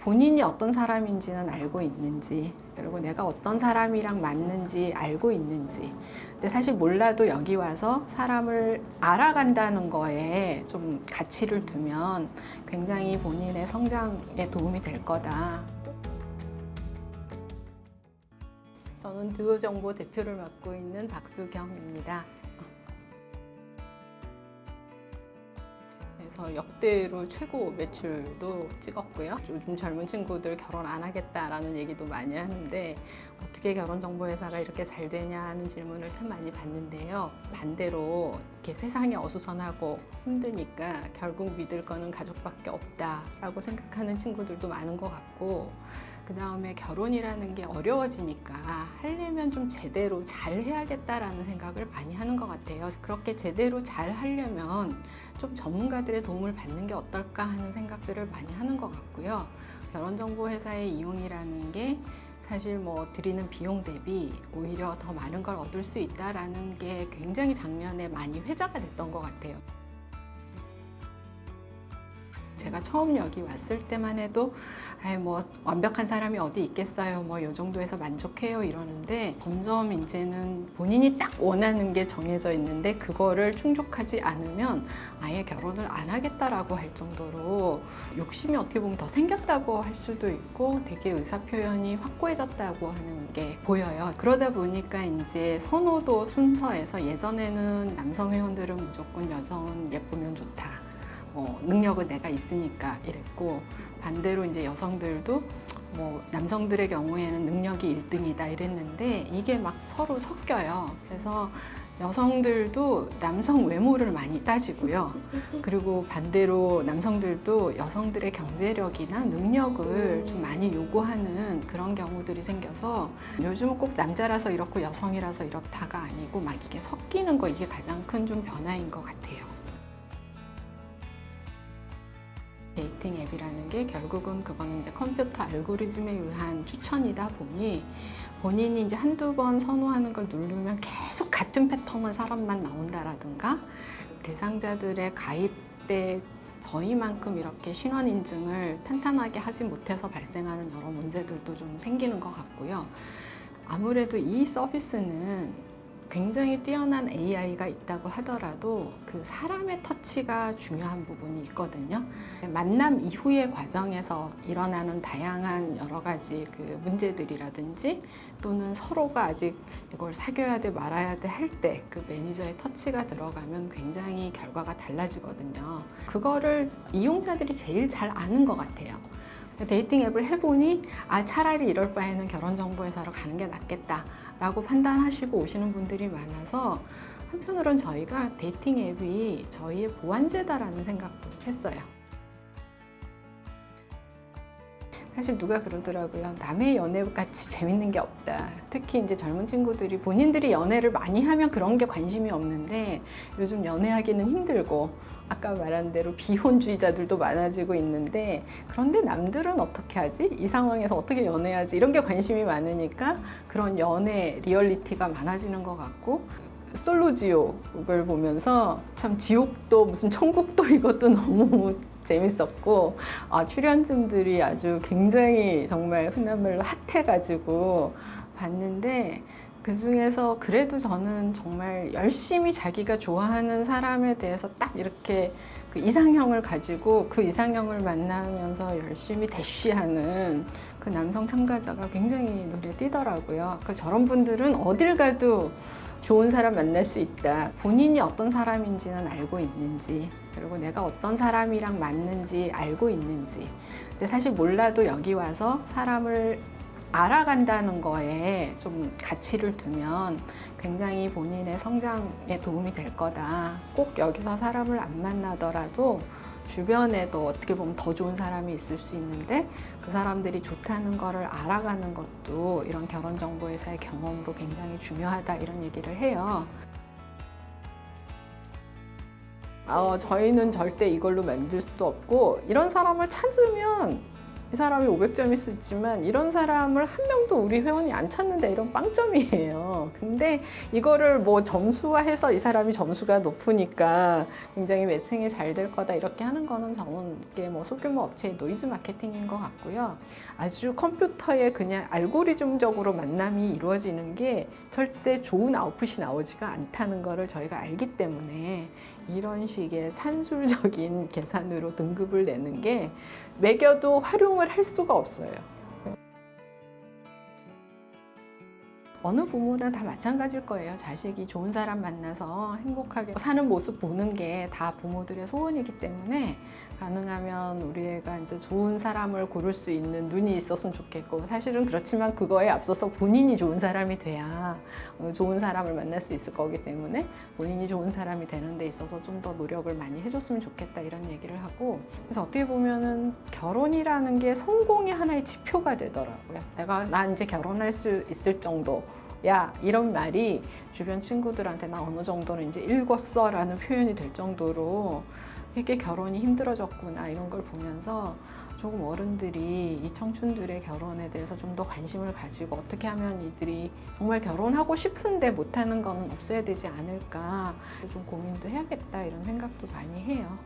본인이 어떤 사람인지는 알고 있는지, 그리고 내가 어떤 사람이랑 맞는지 알고 있는지. 근데 사실 몰라도 여기 와서 사람을 알아간다는 거에 좀 가치를 두면 굉장히 본인의 성장에 도움이 될 거다. 저는 듀오정보 대표를 맡고 있는 박수경입니다. 그래서 역대로 최고 매출도 찍었고요. 요즘 젊은 친구들 결혼 안 하겠다라는 얘기도 많이 하는데 어떻게 결혼정보회사가 이렇게 잘 되냐 하는 질문을 참 많이 받는데요. 반대로 이렇게 세상이 어수선하고 힘드니까 결국 믿을 거는 가족밖에 없다라고 생각하는 친구들도 많은 것 같고, 그 다음에 결혼이라는 게 어려워지니까 하려면 좀 제대로 잘 해야겠다라는 생각을 많이 하는 것 같아요. 그렇게 제대로 잘 하려면 좀 전문가들의 도움을 받는 게 어떨까 하는 생각들을 많이 하는 것 같고요. 결혼정보회사의 이용이라는 게 사실 뭐 드리는 비용 대비 오히려 더 많은 걸 얻을 수 있다라는 게 굉장히 작년에 많이 회자가 됐던 것 같아요. 제가 처음 여기 왔을 때만 해도 뭐 완벽한 사람이 어디 있겠어요, 뭐 이 정도에서 만족해요 이러는데, 점점 이제는 본인이 딱 원하는 게 정해져 있는데 그거를 충족하지 않으면 아예 결혼을 안 하겠다라고 할 정도로 욕심이 어떻게 보면 더 생겼다고 할 수도 있고, 되게 의사표현이 확고해졌다고 하는 게 보여요. 그러다 보니까 이제 선호도 순서에서 예전에는 남성 회원들은 무조건 여성은 예쁘면 좋다, 능력은 내가 있으니까 이랬고, 반대로 이제 여성들도 뭐 남성들의 경우에는 능력이 1등이다 이랬는데 이게 막 서로 섞여요. 그래서 여성들도 남성 외모를 많이 따지고요. 그리고 반대로 남성들도 여성들의 경제력이나 능력을 좀 많이 요구하는 그런 경우들이 생겨서 요즘은 꼭 남자라서 이렇고 여성이라서 이렇다가 아니고 막 이게 섞이는 거, 이게 가장 큰 좀 변화인 것 같아요. 데이팅 앱이라는 게 결국은 그거는 이제 컴퓨터 알고리즘에 의한 추천이다 보니 본인이 이제 한두 번 선호하는 걸 누르면 계속 같은 패턴의 사람만 나온다라든가, 대상자들의 가입 때 저희만큼 이렇게 신원 인증을 탄탄하게 하지 못해서 발생하는 여러 문제들도 좀 생기는 것 같고요. 아무래도 이 서비스는 굉장히 뛰어난 AI가 있다고 하더라도 그 사람의 터치가 중요한 부분이 있거든요. 만남 이후의 과정에서 일어나는 다양한 여러 가지 그 문제들이라든지, 또는 서로가 아직 이걸 사귀어야 돼 말아야 돼 할 때 그 매니저의 터치가 들어가면 굉장히 결과가 달라지거든요. 그거를 이용자들이 제일 잘 아는 것 같아요. 데이팅 앱을 해보니 차라리 이럴 바에는 결혼정보회사로 가는 게 낫겠다 라고 판단하시고 오시는 분들이 많아서, 한편으로는 저희가 데이팅 앱이 저희의 보완제다라는 생각도 했어요. 사실 누가 그러더라고요. 남의 연애같이 재밌는 게 없다. 특히 이제 젊은 친구들이 본인들이 연애를 많이 하면 그런 게 관심이 없는데, 요즘 연애하기는 힘들고 아까 말한 대로 비혼주의자들도 많아지고 있는데, 그런데 남들은 어떻게 하지? 이 상황에서 어떻게 연애하지? 이런 게 관심이 많으니까 그런 연애 리얼리티가 많아지는 것 같고, 솔로지옥을 보면서 참 지옥도 무슨 천국도 이것도 너무 재밌었고, 출연진들이 아주 굉장히 정말 흔한 말로 핫해가지고 봤는데, 그 중에서 그래도 저는 정말 열심히 자기가 좋아하는 사람에 대해서 딱 이렇게 그 이상형을 가지고 그 이상형을 만나면서 열심히 대쉬하는 그 남성 참가자가 굉장히 눈에 띄더라고요. 그 저런 분들은 어딜 가도 좋은 사람 만날 수 있다. 본인이 어떤 사람인지는 알고 있는지, 그리고 내가 어떤 사람이랑 맞는지 알고 있는지. 근데 사실 몰라도 여기 와서 사람을 알아간다는 거에 좀 가치를 두면 굉장히 본인의 성장에 도움이 될 거다. 꼭 여기서 사람을 안 만나더라도 주변에도 어떻게 보면 더 좋은 사람이 있을 수 있는데, 그 사람들이 좋다는 거를 알아가는 것도 이런 결혼정보회사의 경험으로 굉장히 중요하다, 이런 얘기를 해요. 저희는 절대 이걸로 만들 수도 없고, 이런 사람을 찾으면 이 사람이 500점일 수 있지만 이런 사람을 한 명도 우리 회원이 안 찾는데 이런 빵점이에요. 근데 이거를 뭐 점수화해서 이 사람이 점수가 높으니까 굉장히 매칭이 잘 될 거다 이렇게 하는 거는 저는 이게 뭐 소규모 업체의 노이즈 마케팅인 것 같고요. 아주 컴퓨터에 그냥 알고리즘적으로 만남이 이루어지는 게 절대 좋은 아웃풋이 나오지가 않다는 거를 저희가 알기 때문에 이런 식의 산술적인 계산으로 등급을 내는 게 매겨도 활용을 할 수가 없어요. 어느 부모나 다 마찬가지일 거예요. 자식이 좋은 사람 만나서 행복하게 사는 모습 보는 게 다 부모들의 소원이기 때문에 가능하면 우리 애가 이제 좋은 사람을 고를 수 있는 눈이 있었으면 좋겠고, 사실은 그렇지만 그거에 앞서서 본인이 좋은 사람이 돼야 좋은 사람을 만날 수 있을 거기 때문에 본인이 좋은 사람이 되는 데 있어서 좀 더 노력을 많이 해줬으면 좋겠다 이런 얘기를 하고, 그래서 어떻게 보면은 결혼이라는 게 성공의 하나의 지표가 되더라고요. 나 이제 결혼할 수 있을 정도 야, 이런 말이 주변 친구들한테 나 어느 정도는 이제 읽었어 라는 표현이 될 정도로 이게 결혼이 힘들어졌구나 이런 걸 보면서 조금 어른들이 이 청춘들의 결혼에 대해서 좀 더 관심을 가지고 어떻게 하면 이들이 정말 결혼하고 싶은데 못하는 건 없애야 되지 않을까 좀 고민도 해야겠다 이런 생각도 많이 해요.